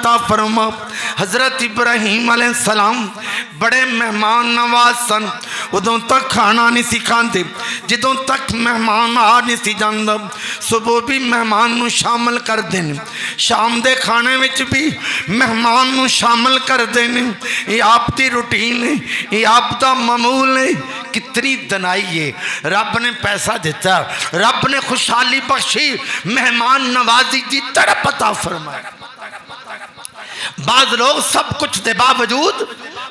अता फरमा। हज़रत इब्राहीम अलैहिस्सलाम बड़े मेहमान नवाज सन। उदों तक खाना नहीं सी खाते जदों तक मेहमान आ नहीं सी जांदा। सुबह भी मेहमान नूं शामिल करते हैं, शाम के खाने में भी मेहमान नूं शामिल करते हैं। ये आपकी रूटीन है, ये आपका मामूल है। कितनी दनाई है। रब ने पैसा दिता, रब ने खुशहाली बख्शी, मेहमान नवाजी की तड़प अता फरमाया। बाज लोग सब कुछ के बावजूद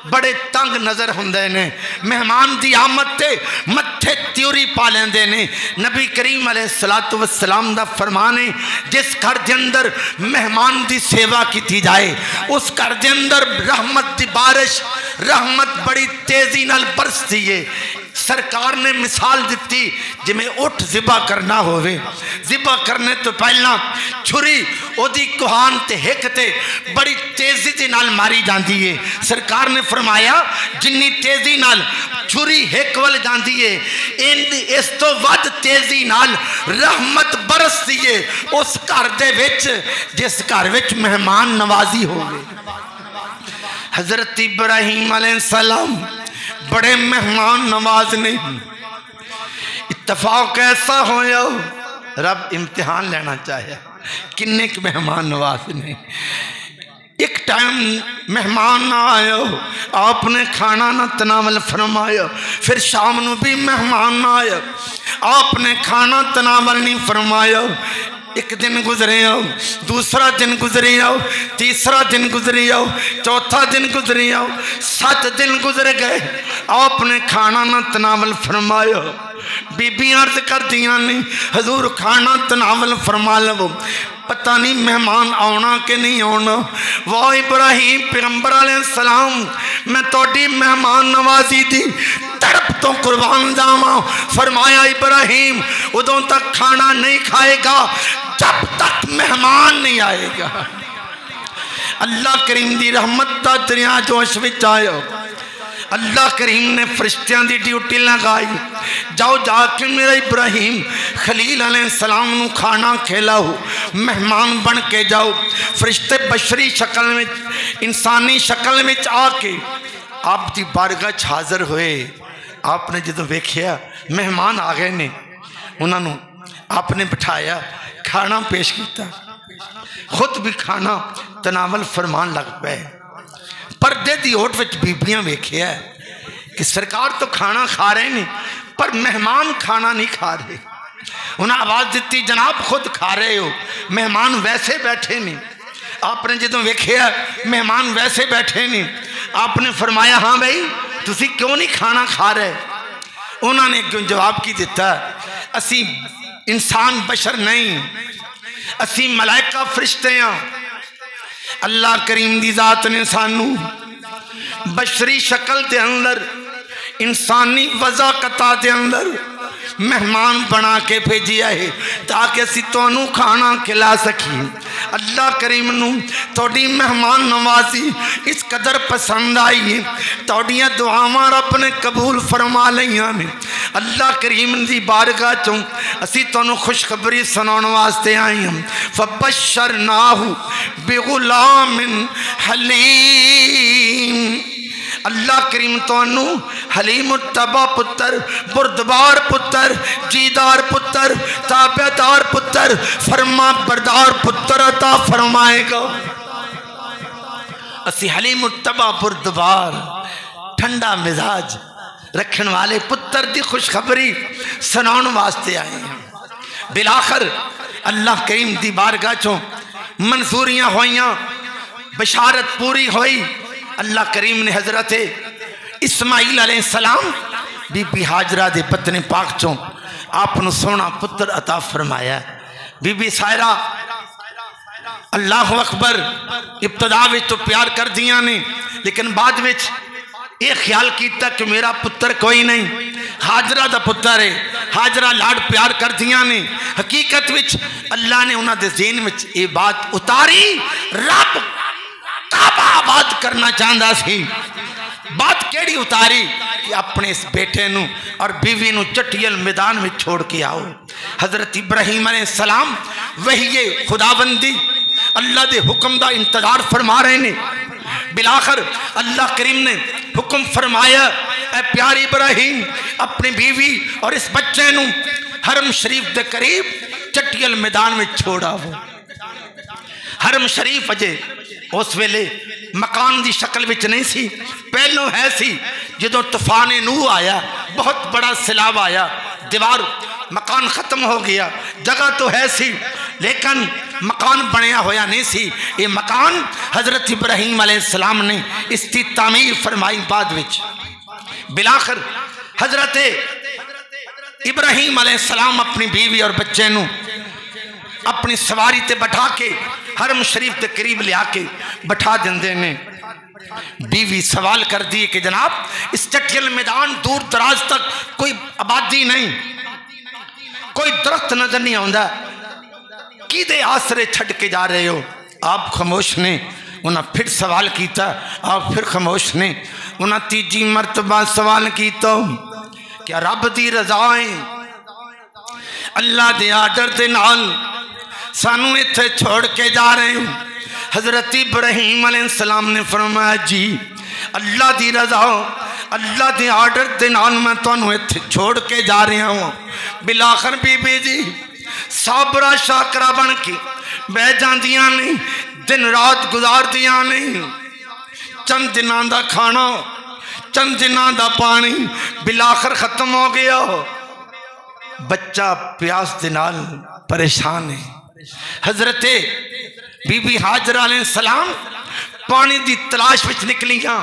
बड़े तंग नज़र होंदे ने। मेहमान की आमद ते मत्थे त्यूरी पा लेंदे ने। नबी करीम अलैहिस्सलातु वस्सलाम दा फरमान है, जिस घर के अंदर मेहमान की सेवा की जाए उस घर के अंदर रहमत की बारिश, रहमत बड़ी तेजी नाल बरसती है। सरकार ने मिसाल दी, जिमें उठ ज़िबा करना होवे, ज़िबा करने तो पहला छुरी ओदी कुहान ते हिक ते बड़ी तेजी के नाल मारी जाती है। सरकार ने फरमाया जिन्नी तेजी नाल छुरी हिक वाल जाती है, इस तो वध तेजी नाल रहमत बरसती है उस घर दे विच जिस घर विच मेहमान नवाजी होवे। हज़रत इब्राहीम अलैहिस्सलाम बड़े मेहमान नवाज ने। इत्तफाक ऐसा होया, रब इम्तिहान लेना चाहे किन्ने के मेहमान नवाज ने। एक टाइम मेहमान ना आयो, आपने खाना ना तनावल फरमाया। फिर शाम को भी मेहमान ना आया, आपने खाना तनावल नहीं फरमाया। एक दिन गुजरे आओ, दूसरा दिन गुजरे आओ, तीसरा दिन गुजरे आओ, चौथा दिन गुजरे आओ, 7 दिन गुजर गए, आपने खाना ना तनावल फरमाया। बीबियां अर्ज कर दियां ने हजूर खाना तनावल फरमा लो, पता नहीं मेहमान आना कि नहीं आना। वाह इब्राहीम पैगंबर अलैहिस्सलाम, मैं तोड़ी मेहमान नवाजी दी तड़प तो कुर्बान जावा। फरमाया इब्राहीम उदों तक खाना नहीं खाएगा जब तक मेहमान नहीं आएगा। अल्लाह करीम दी रहमत दा दरिया जोश विच आयो। अल्लाह करीम ने फरिश्तियां दी ड्यूटी लगाई, जाओ जाके मेरा इब्राहीम खलील अलैहिस्सलाम नू खाना खिलाओ, मेहमान बन के जाओ। फरिश्ते बशरी शक्ल में, इंसानी शक्ल में आके आप दी बारगाह च हाज़र हुए। आपने जो वेख्या मेहमान आ गए ने, उन्होंने आपने बिठाया, खाना पेश किया, खुद भी खाना तनावल फरमान लग पे। पर्दे की ओट विच बीबियां वेख्या कि सरकार तो खाना खा रहे ने पर मेहमान खाना नहीं खा रहे। उन्हें आवाज़ दी जनाब खुद खा रहे हो, मेहमान वैसे बैठे ने। आपने जो वेख्या मेहमान वैसे बैठे ने, आपने फरमाया हाँ भाई तुसी क्यों नहीं खाना खा रहे। उन्होंने क्यों जवाब की दिता, असी इंसान बशर नहीं, असी मलाइका फरिश्ते हैं। अल्लाह करीम दी जात ने सानू बशरी शक्ल के अंदर, इंसानी वज़ाकता के अंदर मेहमान बना के भेजिया है ताकि असी तुहानू खाना खिला सकी। अल्लाह करीम नू तोड़ी मेहमान नवाजी इस कदर पसंद आई है, तोड़ियां दुआवां रब ने कबूल फरमा लिया ने। अल्लाह करीम की बारगाह चों असी तुहानू खुशखबरी सुनाने वास्ते आए हैं। फबश्शरनाहु बिगुलामिन हलीम। अल्लाह करीम तुहानू हलीम तबा पुत्र, बुरदबार पुत्र, जीदार पुत्र, ताबेदार पुत्र, फरमा बरदार पुत्र अता फरमाएगा। असी हलीम तबा बुरदबार ठंडा मिजाज रखने वाले पुत्र की खुशखबरी सुनाने वास्ते आए हैं। बिलाखर अल्लाह करीम की बारगाह चों मंजूरियां होइयां, बशारत पूरी हुई। अल्लाह करीम ने हजरत इस्माइल अलैहिस्सलाम बीबी हाजरा दे पत्नी पाक चों आपनु सोना पुत्र अता फरमाया। बीबी सायरा अल्लाह अकबर इब्तदा विच तो प्यार कर दिया ने, लेकिन बाद विच ये ख्याल किया कि मेरा पुत्र कोई नहीं, हाजरा दा पुत्र है। हाजरा लाड प्यार कर दिया ने। हकीकत विच अल्लाह ने उन्होंने ज़हन में ये बात उतारी, रब काबा आबाद करना चाहता सी। बात केड़ी उतारी कि अपने इस बेटे नू और बीवी नू चटियल मैदान में छोड़ के आओ। हजरत इब्राहीम अलैहिस्सलाम वही खुदाबंदी अल्लाह के हुक्म का इंतजार फरमा रहे ने। बिलाखर अल्लाह करीम ने हुक्म फरमाया, ऐ प्यारे इब्राहिम अपनी बीवी और इस बच्चे नू हरम शरीफ के करीब चट्टियल मैदान में छोड़ा। वो हरम शरीफ अजे उस वेले मकान की शक्ल विच नहीं सी, पहलों है सी। जो तूफान नूह आया, बहुत बड़ा सैलाब आया, दीवार मकान खत्म हो गया। जगह तो है सी लेकिन मकान बनया होया नहीं सी। ये मकान हजरत इब्राहिम अलैहिस्सलाम ने इसकी तामीर फरमाई बाद विच। बिलाखर हजरत इब्राहिम अलैहिस्सलाम अपनी बीवी और बच्चे नू अपनी सवारी ते बैठा के हरम शरीफ के करीब लिया के बैठा देंदे ने। बीवी सवाल कर दी कि जनाब इस चट्टियल मैदान दूर दराज तक कोई आबादी नहीं, कोई दरख्त नजर नहीं आता, किदे आसरे छड़ के जा रहे हो? आप खामोश ने। उन्हें फिर सवाल किया, आप फिर खामोश ने। उन्हें तीजी मरतबा सवाल किया, क्या रब की रजा है? अल्लाह के आर्डर के नाल सानू इत्थे छोड़ के जा रहे हो? हजरत इब्राहिम अलैहिस्सलाम ने फरमाया, जी अल्लाह की रजा, अल्लाह के आर्डर के नाल मैं तुहानू इत्थे छोड़ के जा रहा हूँ। बिलाखर बीबी जी साबरा शाकरा बन के बह जांदियां नहीं, दिन रात गुजारदियां नहीं। चंद दिनों का खाना, चंद दिनों का पानी बिलाखर खत्म हो गया। बच्चा प्यास के नाल परेशान है। हजरत बीबी हाजरा अलैहिस्सलाम पानी की तलाश विच निकलियां।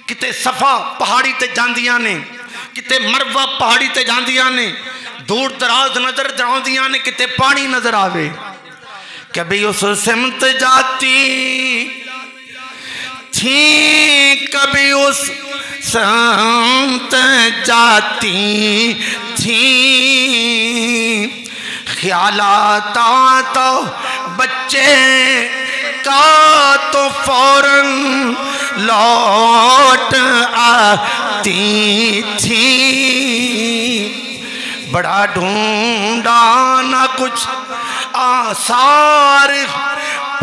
किते सफा पहाड़ी ते जांदियां ने, किते मरवा पहाड़ी ते जांदियां ने। दूर दराज नजर जांदियां ने, किते पानी नजर आवे। कभी उस सिमत जाती थी, कभी उस सिमत जाती थी। ख्याल आता तो बच्चे का तो फौरन लौट आती थी। बड़ा ढूंढा ना कुछ आसार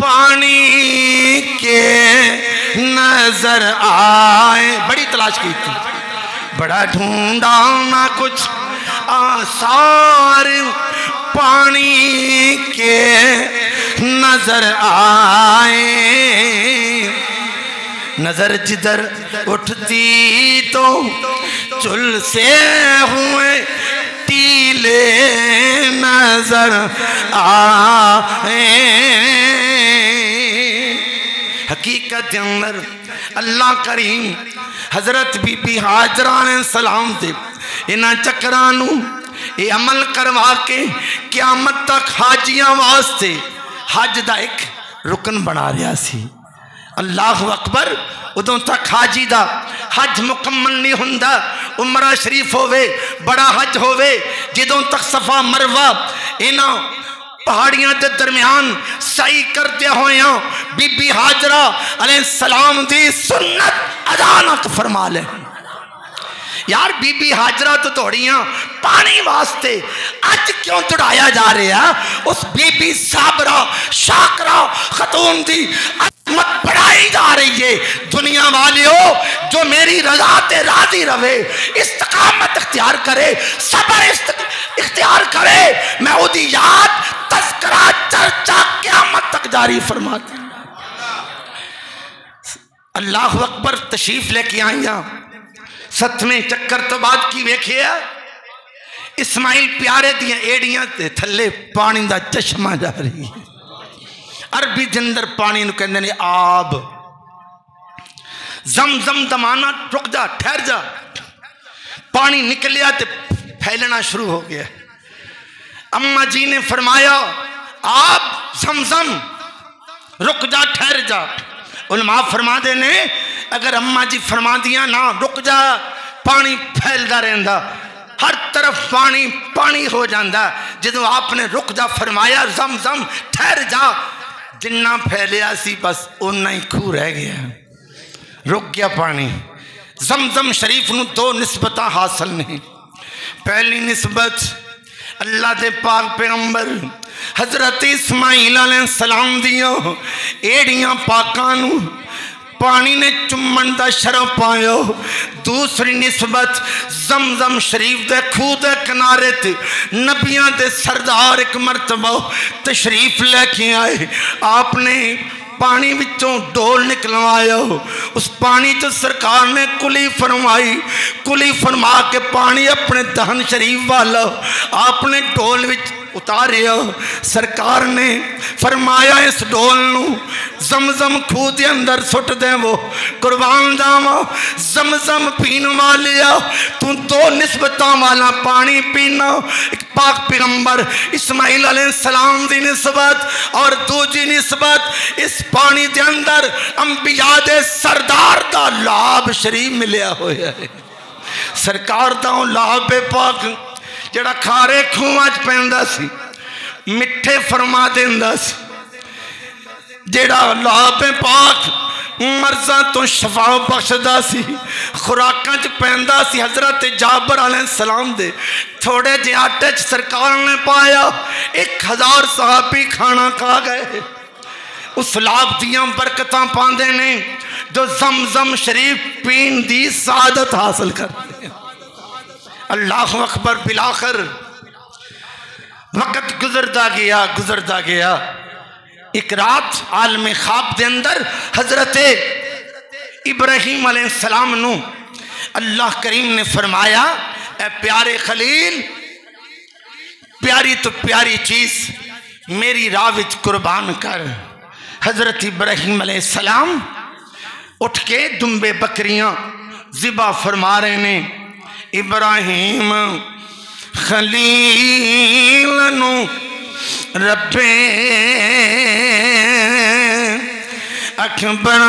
पानी के नजर आए। बड़ी तलाश की थी, बड़ा ढूंढा ना कुछ आसार पानी के नजर आए। नजर जिधर उठती तो चुल से हुए टीले नजर आए। हकीकत अंदर अल्लाह करीम हजरत बीबी हाजरा अलैहिस्सलाम दे इन्हां चक्रां नूं ये अमल करवा के क़यामत तक हाजियां वास्ते हज का एक रुकन बना रहा सी। अल्लाह अकबर। उदों तक हाजी का हज मुकम्मल नहीं हुंदा। उमरा शरीफ होवे, बड़ा हज होवे, जदों तक सफा मरवा इन्हां पहाड़ियां के दरम्यान सही करते होया बीबी हाजरा अलैहिस्सलाम दी सुन्नत अदा ना फरमा ले। यार बीबी हाजरा तो दौड़ियां पानी वास्ते, अज क्यों दौड़ाया जा रहा? उस बीबी साबरा शाकरा खतून की अजमत बढ़ाई जा रही है। दुनिया वालियों, जो मेरी रजा ते राजी रहे, इस्तिकामत इख्तियार करे, सब्र इख्तियार करे, मैं उदी याद तज़किरा चर्चा क़यामत तक जारी फरमाती। अल्लाह अकबर। तशरीफ लेके आईया 7वें चक्कर तो बाद की वेखिया इस्माइल प्यारे दियां एड़ियां ते थले पानी का चश्मा जा रही है। अरबी के अंदर पानी नूं कहंदे ने आब। जमजम दमाना रुक जा, ठहर जा। पानी निकलिया ते फैलना शुरू हो गया। अम्मा जी ने फरमाया आब जमजम रुक जा, ठहर जा। उलमा फरमाते ने अगर अम्मा जी फरमा दिया ना रुक जा, पानी फैलता रहता, हर तरफ पानी पानी हो जाता। जो आपने रुक जा फरमाया, जमजम ठहर जा, जिन्ना फैलिया सी बस उन्ना ही खूह रह गया, रुक गया पानी। जमजम शरीफ नूं दो निस्बत हासिल नहीं। पहली निस्बत अल्लाह के पाक पैगंबर हजरत इस्माइल अलैहिस्सलाम दियां एड़ियां पाकां नूं पानी ने चुम्मन का शरफ पायो। दूसरी निस्बत जमजम शरीफ के खूह के किनारे ते नबियां दे सरदार एक मरतबा तशरीफ लेके आए। आपने पानी विचों डोल निकलवाया। उस पानी तो सरकार ने कुली फरमाई। कुली फरमा के पानी अपने दहन शरीफ वाला आपने डोल विच उतारिया। सरकार ने फरमाया इस डोल नू जमजम खूह के अंदर सुट देवो। कुर्बान जावा जमजम पीन वालिया तू दो निस्बतों वाला पानी पीना। एक पाक पैगंबर इस्माइल अलैहिस्सलाम की निस्बत और दूसरी निस्बत इस पानी के अंदर अंबिया दे सरदार का लाभ शरीफ मिलिया होया है। सरकार का लाभ पाक जड़ा खारे खूह च पैंदा सी मिठे फरमा देंदा सी। जेड़ा लाभ पाक मर्जा तो शफा बख्शदा सी खुराकां च पैंदा सी। हजरत जाबर अलैहिस्सलाम दे थोड़े जे आटे च सरकार ने पाया 1000 सहाबी खाना खा गए। उस लाभ दियां बरकतां पांदे ने जो जमजम शरीफ पीन दी सादत हासिल करते हैं। अल्लाह अकबर। बिलाखर वक्त गुजरता गया। एक रात आलम ख्वाब के अंदर हजरत इब्राहिम अलैहिस्सलाम नू अल्लाह करीम ने फरमाया ए प्यारे खलील प्यारी तो प्यारी चीज मेरी राह विच कुर्बान कर। हजरत इब्राहिम अलैहिस्सलाम उठ के दुम्बे बकरियां ज़िबा फरमा रहे ने। इब्राहिम खलील नू रब्बे अकबर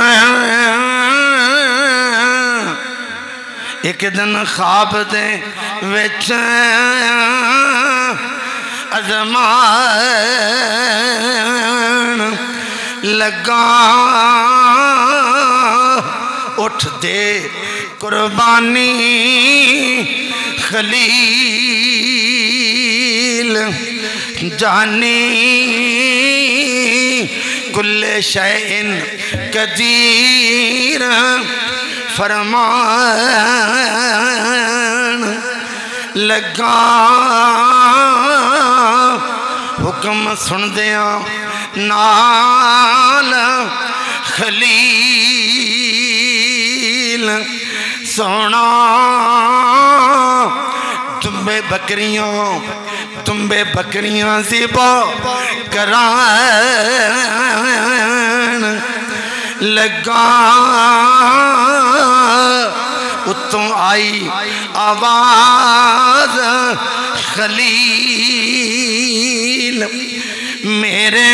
एक दिन ख्वाब दे विच अजमान लगा उठ दे कुर्बानी खलील जानी कुल्ले शैइन कदीर फरमान लगा। हुक्म सुन दिया नाल खलील सोना तुम्बे बकरियां ज़िबा करान लगा। उत्तों आई आवाज खलील मेरे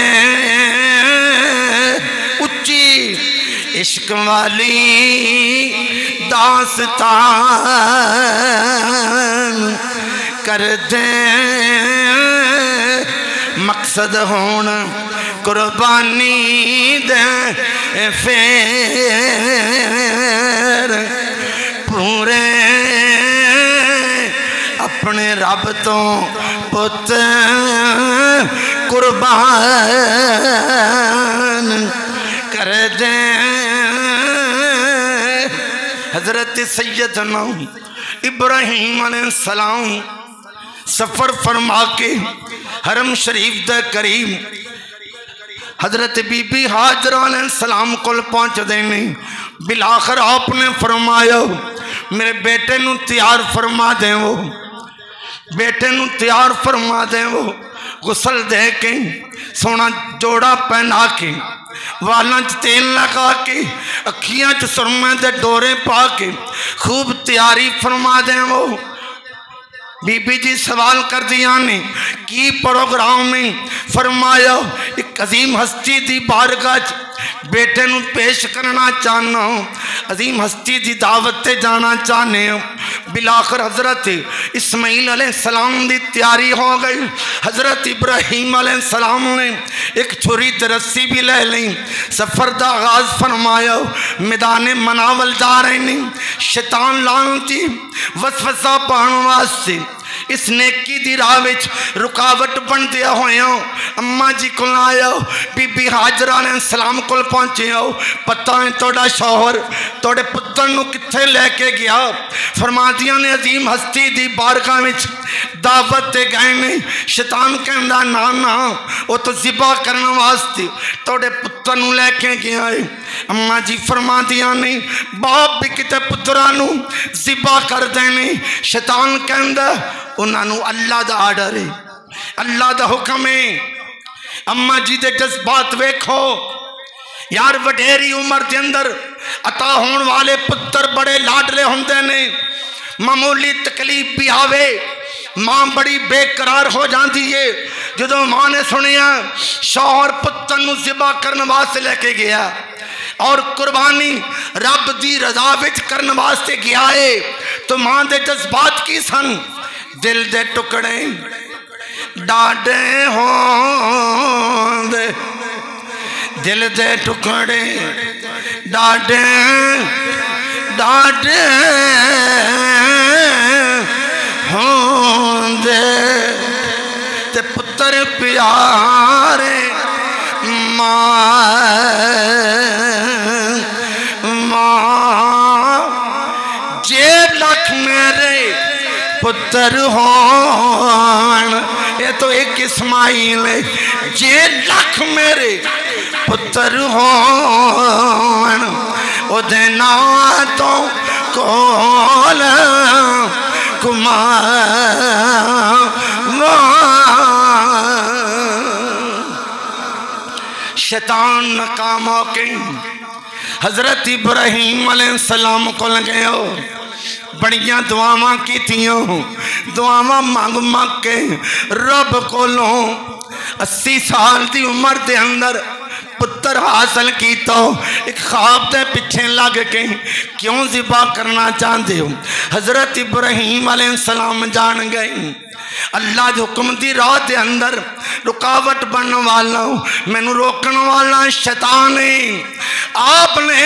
उच्ची इश्क वाली दास्तान कर दे मकसद होन कुर्बानी दे फेर पूरे अपने रब तो पुत कुर्बान कर दे। हजरत सैयदना इब्राहिम अलैहिस्सलाम सफर फरमा के हरम शरीफ दे करीब हजरत बीबी हाजरा अलैहिस्सलाम कोल पहुंचदे ने। बिलाखर आपने फरमाया मेरे बेटे नू तैयार फरमा देवो, बेटे नू तैयार फरमा देवो। गुसल दे के सोना जोड़ा पहना के वालों च तेल लगा के अखियां च सुरमे दे डोरे पा के खूब तैयारी फरमा देवो। बीबी जी सवाल कर दिया ने की प्रोग्राम में फरमाया एक अजीम हस्ती दी बारगाह बेटे नू पेश करना चाहना हूँ, अजीम हस्ती दी दावत ते जाना चाहने हो। बिलाखर हजरत इस्माइल अलैहिस्सलाम दी तैयारी हो गई। हजरत इब्राहिम अलैहिस्सलाम ने एक छुरी ते रस्सी भी ले ली। सफर दा आगाज फरमाया। मैदान मनावल जा रहे ने। शैतान लानती वसवसा पाने वास्ते इस नेकी दी राह विच रुकावट बनदे होया अम्मा जी को आया बीबी हाजरा ने सलाम को पहुंचे आओ पता है तोड़ा शौहर तोड़े पुत्र नूं कित्थे लैके गया फरमादियां ने अजीम हस्ती दी बारगाह विच दावत ते गए ने शैतान कहंदा ना ना वो तो ज़िबा करने वास्ते तोड़े पुत्र नूं लैके गया है अम्मा जी फरमादियां ने बाप भी किते पुत्रा नूं ज़िबा कर देने शैतान कहंदा उन्हां नूं अल्लाह दा आर्डर है अल्लाह दा हुक्म है अम्मा जी दे जज्बात वेखो यार वडेरी उम्र के अंदर अता होने वाले पुत्र बड़े लाडले होंदे ने मामूली तकलीफ भी आवे मां बड़ी बेकरार हो जाती है जो मां ने सुनिया शौहर पुत्र नूं ज़िबा करने वास्ते लेके गया और कुर्बानी रब दी रजा विच करने वास्ते गया है तो मां दे जज्बात की सन दिल दे टुकड़े डाडे होंदे दिल दे टुकड़े डाडे डाडे होंदे ते पुत्र प्यारे मां जे लख मेरे पुत्र होन ये तो एक इस्माइल जे लख मेरे पुत्र होन ओदे नां तो कोल कुमार शैतान नाकाम होके हजरत इब्राहिम अलैहिस्सलाम को गए बड़िया दुआवां कीतियां दुआवां मंग मंग के रब कोलों 80 साल की उम्र के अंदर पुत्र हासिल किया एक ख्वाब के पिछे लग के क्यों ज़िबा करना चाहते हो हजरत इब्राहिम अलैहिस्सलाम जान गए अल्लाह के हुक्म की राह के अंदर रुकावट बनने वाला मैनू रोकने वाला शैतान है आपने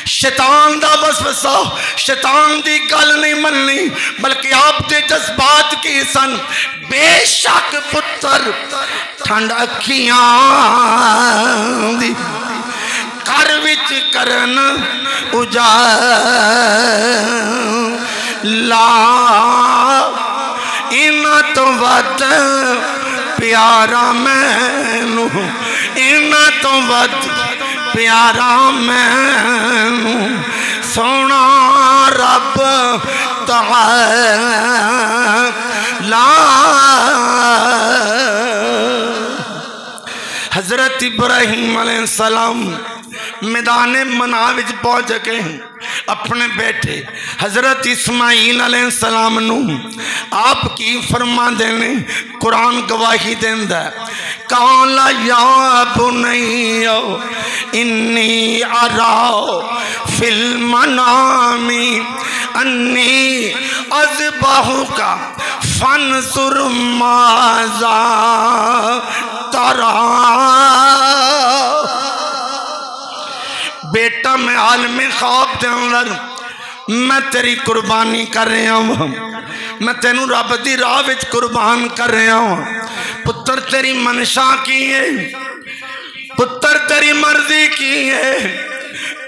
शैतान का वसवसा शैतान की गल नहीं मननी बल्कि आपके जज्बात की सन बेशक पुत्र ठंड अखियां दी घर विच करन उजाला इन्हां तो वध प्यारा मैनू इन्हां तो वध प्यारा मैनू सोना रब तआला हजरत इब्राहिम अलैहिस्सलाम मैदान मना विच पहुंच गए अपने बेटे हजरत इस्माइल अलैहिस्सलाम नू आप की फरमा देने कुरान गवाही देंदा काला या बुनैया इन्नी अराओ फिल मनामी अन्नी अज़बहुका फन्सुर माज़ा तरा बेटा मैं आलम ख्वाब के अंदर मैं तेरी कुर्बानी कर रहा हूँ मैं तेनू रब की राह विच कुर्बान कर रहा हूँ पुत्र तेरी मनशा की है पुत्र तेरी मर्जी की है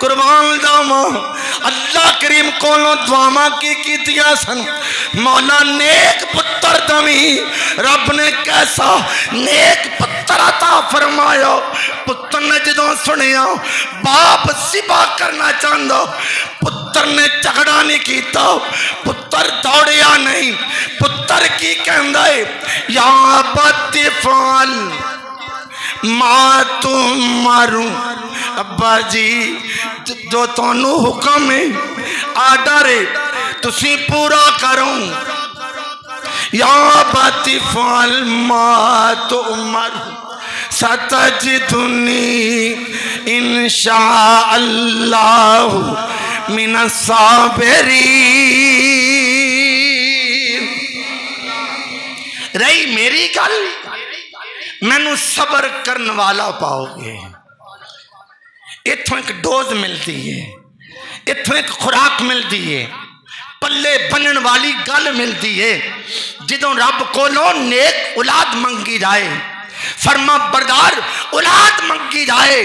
कुर्बान जावा अल्लाह करीम कोलों दुआवां की कीतियां सन मौला नेक पुत्र दवी रब ने कैसा नेक पुत्र अता फरमाया पुत्र ने जो सुनिया बाप ज़िबा करना चाहता पुत्र ने झगड़ा नहीं किया पुत्र दौड़िया नहीं पुत्र की कहंदा है या बतिफाल मां तुम मारू अब्बा जी जो तुहानू हुक्म है आर्डर है तुसी पूरा करो या बतिफाल मां तुम मारू सतजदुनी इंशाअल्लाह मिनस साबिरीन रही मेरी गल मैनू सबर करने वाला पाओगे इथों एक डोज मिलती है इथों एक खुराक मिलती है पल्ले बनन वाली गल मिलती है जिदों रब कोलों नेक औलाद मंगी जाए, फरमा बरदार औलाद मंगी जाए,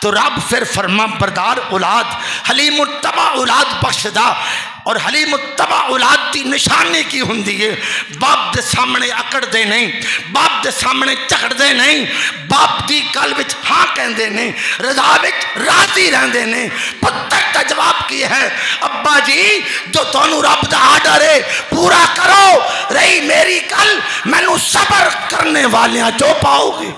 तो रब फिर फरमा बरदार औलाद हलीम तबा औलाद बख्शदा। और हलीम तबा औलाद की निशानी की होंदी है, बाप के सामने अकड़ते नहीं, बाप के सामने झगड़ते नहीं, बाप की गल विच हाँ कहते ने, रजा विच राजी रहते ने। पुत्र का जवाब की है, अब्बा जी जो तुहानू रब दा आर्डर है पूरा करो, रही मेरी गल मैनू सबर करने वालियां जो पाओगे।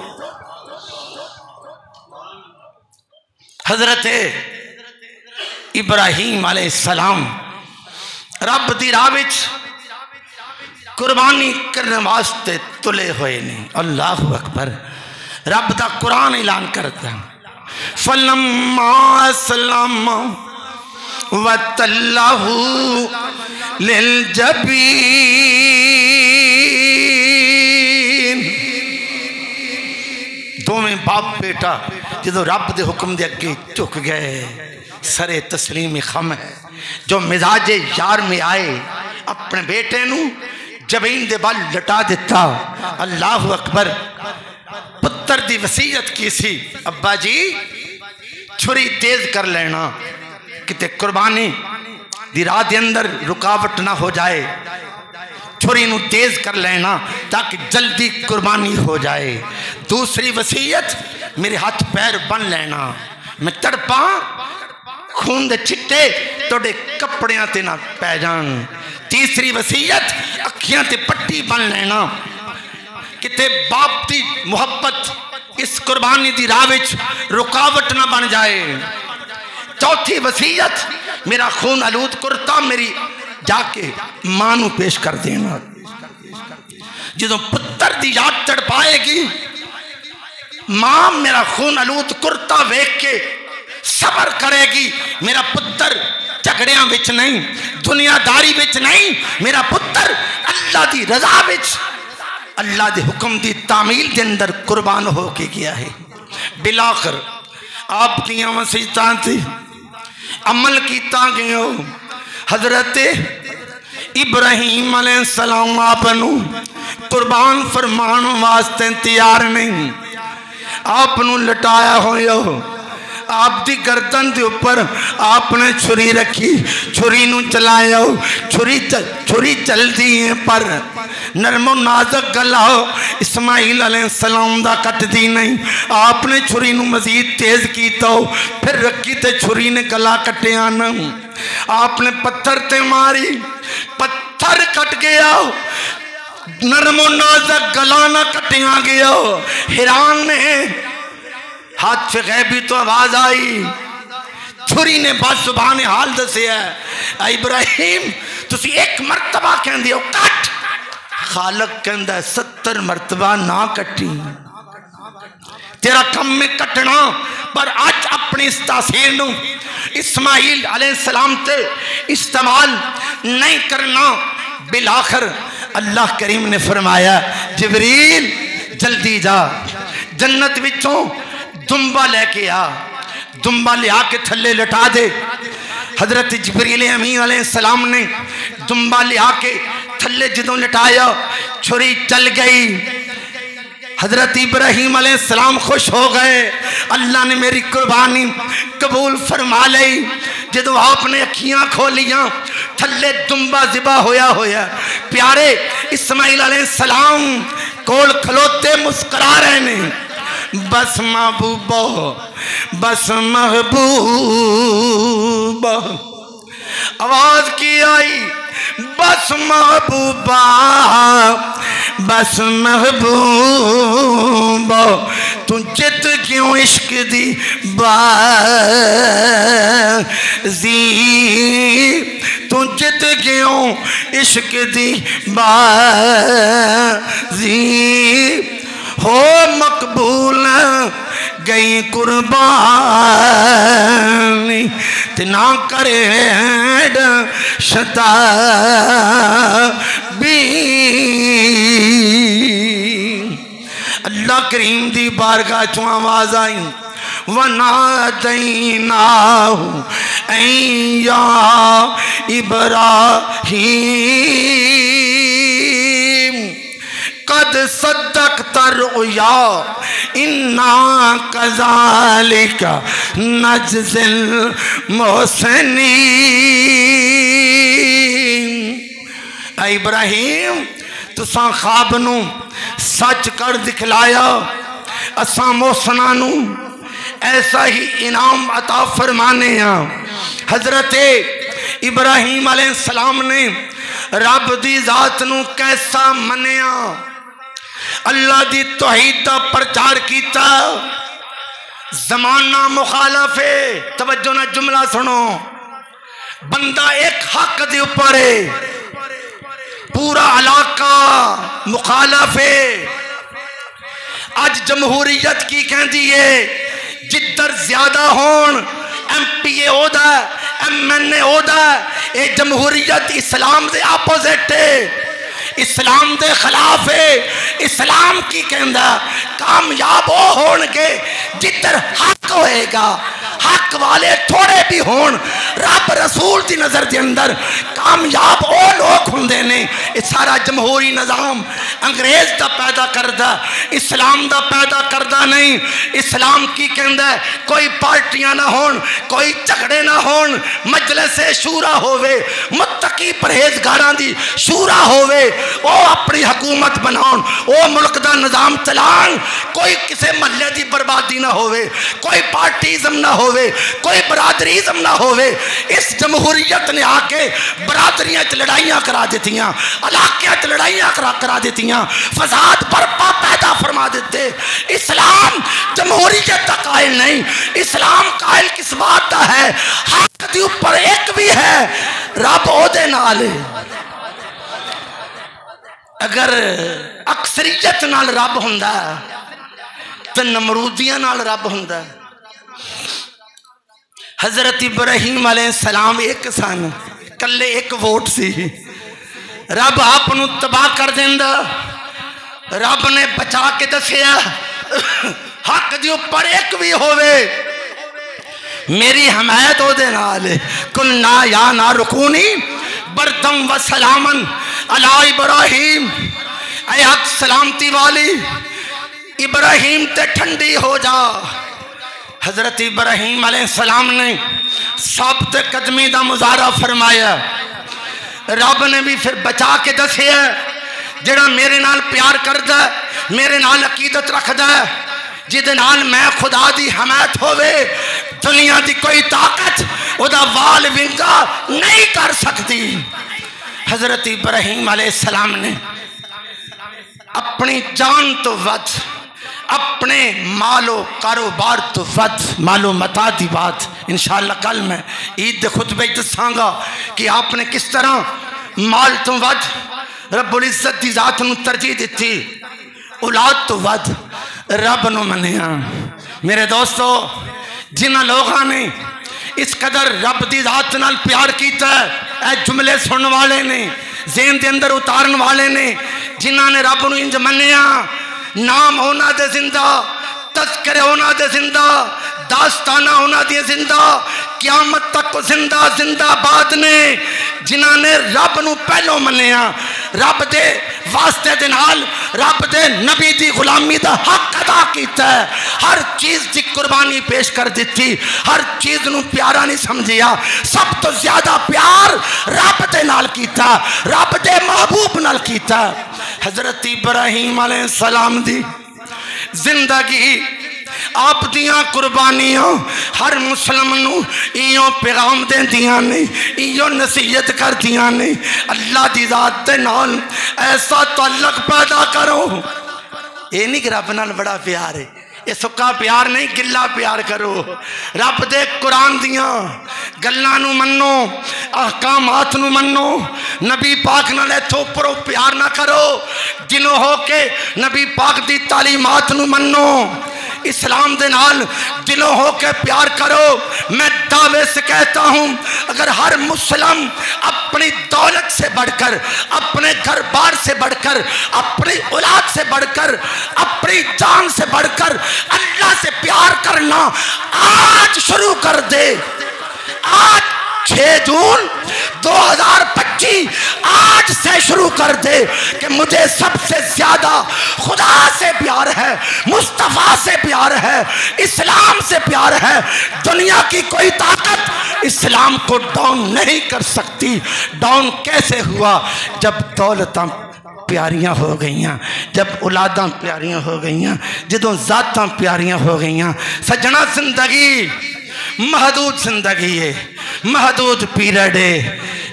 हजरत इब्राहीम अलैहिस्सलाम रब दी राह विच कुर्बानी करने वास्ते तुले हुए ने। अल्लाह अकबर। रब दा कुरान ऐलान करता, फलम्मा अस्लम वतल्लहु लिल जबीन। दोवें बाप बेटा जो रब दे हुक्म दे अगे झुक गए, सरे तस्लीम खम है जो मिजाजे यार में आए, अपने बेटे नू जमीन दे बल लटा दिता। अल्लाह अकबर। पुत्र दी वसीयत की सी, अब्बा जी छुरी तेज कर लेना किते कुर्बानी दी राह दे अंदर रुकावट ना हो जाए, छुरी नू तेज कर लेना ताकि जल्दी कुर्बानी हो जाए। दूसरी वसीयत मेरे हाथ पैर बन लेना, मैं तड़पा खून दे चिट्टे तोड़े कपड़ियां ते ना पै जान। तीसरी वसीयत अखियां ते पट्टी बन लेना किते बाप दी मुहब्बत इस कुर्बानी दी राह विच रुकावट ना बन जाए। चौथी वसीयत मेरा खून आलूद कुर्ता मेरी जाके मां नू पेश कर देना। जो पुत्र दी याद तड़पाएगी, मां मेरा खून आलूद कुर्ता वेख के सबर करेगी। मेरा पुत्र झगड़ियां विच नहीं, दुनियादारी विच नहीं, मेरा पुत्र अल्लाह दी रजा विच अल्लाह दे हुक्म दी तामील के अंदर कुर्बान होके गया है। बिलाखिर आप दियां वसीयतां ते अमल किया गया। हजरत इब्राहीम अलैहिस्सलाम आपनू कुर्बान फरमान वास्ते तैयार नहीं, आपनू लटाया होया, आप दी गर्दन के ऊपर आपने छुरी रखी, छुरी नू चलाया, छुरी चलती है पर नरमो नाजक गला इस्माइल अलैहिस्सलाम दा कटदी नहीं। आपने छुरी नू मजीद तेज किया, फिर रखी ते छुरी ने गला कटिया न। आपने पत्थर ते मारी, पत्थर कट गया, नरमो नाजक गला ना कटिया गया। हिरान ने हाथ से गैबी तो आवाज आई, छुरी ने बस जुबान हाल दसिया, इब्राहिम तुसी एक मरतबा कहंदे हो कट, खालक कहंदा 70 मरतबा ना कटी, तेरा कम में कटना। पर आज अपनी इस तासीर नू इस्माइल अलैहिस्सलाम ते इस्तेमाल नहीं करना। बिलाखिर अल्लाह करीम ने फरमाया, जिब्रील जल्दी जा, जन्नत विचों दुम्बा लेके आ, दुम्बा ले आके थल्ले लटा दे। हजरत जिब्रील अमीन अलैहिस्सलाम ने दुम्बा ले आके थल्ले जदों लटाया, छुरी चल गई। हजरत इब्राहीम अलैहिस्सलाम खुश हो गए, अल्लाह ने मेरी कुर्बानी कबूल फरमा ली। जदों आपने अखियां खोलियां, थल्ले दुम्बा ज़िबा होया होया। प्यारे इस्माइल अलैहिस्सलाम कोल खलोते मुस्कुरा रहे ने, बस महबूबा, बस महबूबा, आवाज की आई, बस महबूबा, बस महबूबा, तू जित क्यों इश्क दी बाजी, तू जित क्यों इश्क दी बाजी, हो मकबूल गई कुर्बानी, ना करे शताबी। अल्लाह करीम दी बारगाह चों आवाज आई, वनादैनाहु ऐ या इब्राहीम कद सद्दक़्ता रुया इन्ना कज़ालिका नज्ज़िल मुहसिनीन। ऐ इब्राहीम तुसां ख्वाब नू सच कर दिखलाया, असां मोहसना नू ऐसा ही इनाम अता फरमाने हैं। हजरत इब्राहीम अलैहिस्सलाम ने रब दी जात नू कैसा मनिया, अल्लाह दी तौहीद दा प्रचार किया। जमाना मुखालफ है, तवज्जो ना जुमला सुनो, बंदा एक हक दे ऊपर है, पूरा इलाका मुखालफ है। आज जमहूरियत की कहती है, जिधर ज्यादा होन MPA ओदा MNA ओदा, ये जमहूरियत इस्लाम के आपोजिट है, इस्लाम के खिलाफ है। इस्लाम की कहता कामयाब वो होणगे जिधर हक होएगा, हक वाले थोड़े भी होन, रब रसूल की नज़र के अंदर कामयाब वो लोग होंगे ने। ये सारा जमहूरी निज़ाम अंग्रेज का पैदा करदा, इस्लाम का पैदा करदा नहीं। इस्लाम की कहता कोई पार्टियां ना होन, कोई झगड़े ना होन, मजलिस शूरा होवे, मुत्तकी परहेजगारां दी शूरा होवे, वो अपनी हुकूमत बनाउन, वो मुल्क का निज़ाम चलान, कोई किसी महल्ले की बर्बादी ना होवे, कोई पार्टीज़म ना होवे, कोई बरादरीज़म ना होवे। इस जमहूरियत ने आके बरादरियां च लड़ाइयां करा दित्तियां, इलाके च लड़ाइयां करा दित्तियां, फसाद बर्पा पैदा फरमा देते। इस्लाम जमहूरियत का कायल नहीं, इस्लाम कायल किस बात का है, हक के ऊपर एक भी है, रब ओदे नाल। अगर अक्सरियत नाल रब हुंदा तो नमरूदियां नाल रब हुंदा। हजरत इब्राहीम अलैहिस्सलाम एक सन, कल्ले एक वोट सी, रब आप नू तबाह कर देंदा। रब ने बचा के दसिया, हक दे ऊपर एक भी होवे मेरी हमायत ओदे नाल। कुन्ना या ना रुकूनी बरदम व सलामन अला इब्राहीम, ऐ हक सलामती वाली इब्राहीम ते ठंडी हो जा। हजरत इब्राहीम अलैहिस्सलाम ने साबित कदमी का मुजाहरा फरमाया। रब ने भी फिर बचा के दसिया, जिहड़ा मेरे नाल प्यार करदा, मेरे नाल अकीदत रखदा, जिहदे नाल मैं खुदा दी हमायत होवे, दुनिया की कोई ताकत उहदा वाल विंगा नहीं कर सकती। हजरत इब्राहीम अलैहिस्सलाम ने अपनी जान तो वध, अपने मालो कारोबार तो वध, मालो मता की बात इंशाअल्लाह कल मैं ईद के खुतबे दसांगा कि आपने किस तरह माल तो वध रब्बुल इज्जत की जात नूं तरजीह दी, औलाद तो वध रब नूं मनिया। मेरे दोस्तों, जिन्हां लोगों ने इस कदर रब की जात नाल प्यार किया, ऐ जुमले सुनने वाले ने, ज़हन के अंदर उतारन वाले ने, जिन्हां ने रब नूं इंज मनिया, नाम होना दे जिंदा, तस्करे होना दे जिंदा, दास्ताना होना दे जिंदा, क्यामत तक जिंदा जिंदाबाद ने। जिन्हां ने रब नूं पहलों मनिया, रब दे वास्ते दे नाल रब दे नबी दी गुलामी दा हक अदा कीता, हर चीज की कुर्बानी पेश कर दी, हर चीज नूं प्यारा नहीं समझिया, सब तो ज्यादा प्यार रब दे नाल कीता, रब दे महबूब नाल कीता। हजरत इब्राहीम अलैहिस्सलाम दी जिंदगी, आप दियां कुर्बानियां हर मुसलमान नूं इयो पैगाम देंदियां ने, इयो नसीहत करदियां ने, अल्लाह दी जात दे नाल ऐसा ताल्लुक पैदा करो। ये नहीं कि रब नाल बड़ा प्यार है, ये सुक्का प्यार नहीं, गिला प्यार करो। रब दे कुरान दियां गल्लां नूं मन्नो, अहकामात नूं मन्नो, नबी पाक नाल इथों उपरों प्यार ना करो, दिलों हो के नबी पाक दी तालीमात नूं मन्नो। इस्लाम दे नाल दिलों हो के प्यार करो। मैं दावे से कहता हूं, अगर हर मुस्लिम अपनी दौलत से बढ़कर, अपने घर बार से बढ़कर, अपनी औलाद से बढ़कर, अपनी जान से बढ़कर अल्लाह से प्यार करना आज शुरू कर दे, आज 6 जून 2025 आज से शुरू कर दे कि मुझे सबसे ज्यादा खुदा से प्यार है, मुस्तफा से प्यार है, इस्लाम से प्यार है। दुनिया की कोई ताकत इस्लाम को डाउन नहीं कर सकती। डाउन कैसे हुआ? जब दौलतां प्यारियां हो गईयां, जब औलादां प्यारियां हो गईयां, जदों जातां प्यारियां हो गईयां। सजना जिंदगी महदूद जिंदगी है, महदूद पीरियड है।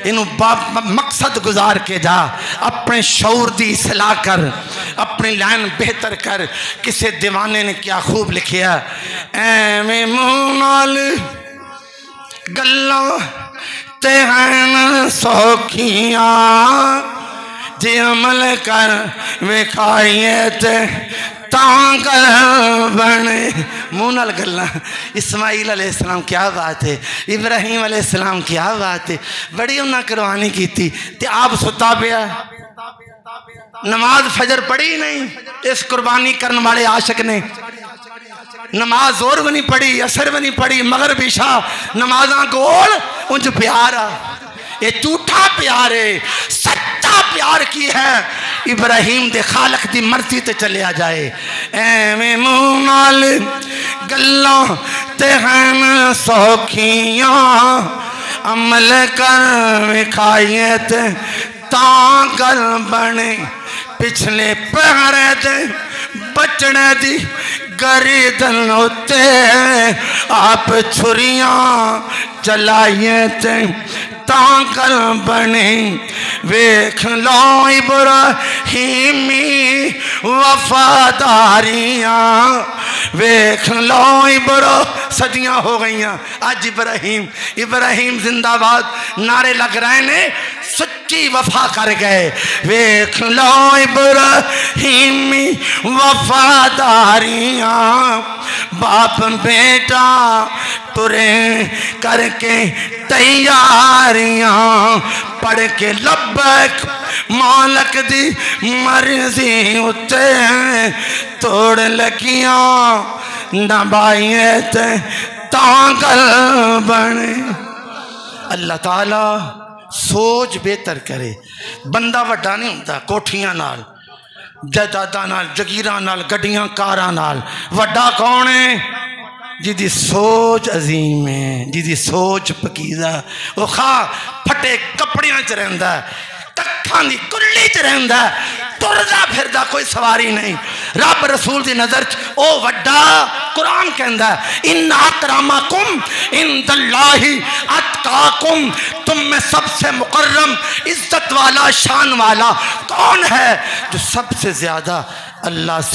इनू मकसद गुजार के जा, अपने शऊर दी इसलाह कर, अपनी लाइन बेहतर कर। किसी दीवाने ने क्या खूब लिखिया, एवें मुंह नाल गल्लां ते हैं सौखियां, जे अमल कर विखाइए ते तांगल बने। मुंह नाल गल्लां। इस्माइल अलैहिस्सलाम क्या बात है, इब्राहिम अलैहिस्सलाम क्या बात है, बड़ी उन्हें कुर्बानी की थी। ते आप सुता पिया, नमाज फजर पढ़ी नहीं इस कुर्बानी करने वाले आशिक ने। नमाज जोर भी नहीं पढ़ी, असर भी नहीं पढ़ी, मगर इशा नमाजा गोल उंज प्यार आ। ये झूठा प्यार है, सच्चा प्यार की है इब्राहिम दे खालक दी मर्जी ते चलिया जाए। एवें मुंह नाल गल्लां ते हैं सौखियां, अमल कर विखाइए ते तां गल बने। पिछले पहरे दे बचने दी गर्दन उत्ते आप छुरियां चलाइए ते तांगल बने। वेख लो इब्राहिमी वफादारियां, वेख लो सदियां हो गईयां, आज इब्राहिम जिंदाबाद नारे लग रहे ने, सच्ची वफा कर गए। वेख लो इब्राहिमी वफादारियां, बाप बेटा तुरे करके तैयारियां, पढ़ के लब्बैक मालक दी मर्जी उत्ते तोड़ लगियां नबाइए ते तांगल बने। अल्लाह ताला सोच बेहतर करे। बंदा वड्डा नहीं होंदा कोठियां नाल, जायदादां नाल, जगीरां नाल, गड्डियां कारां नाल। वड्डा कौन है? जिदी सोच अजीम है, जिदी सोच पकीदा। वो खा फटे कपड़ियां च रहिंदा, कट्ठां दी कुल्ली च रहिंदा, तुरदा फिरदा, कोई सवारी नहीं। रब रसूल दी नजर च ओ वड्डा। कुरान कहंदा इन्ना अकरमकुम इंदल्लाहि अतकाकुम, तुम में सबसे मुकर्रम, इज्जत वाला, शान वाला कौन है? जो सबसे ज्यादा अल्लाह से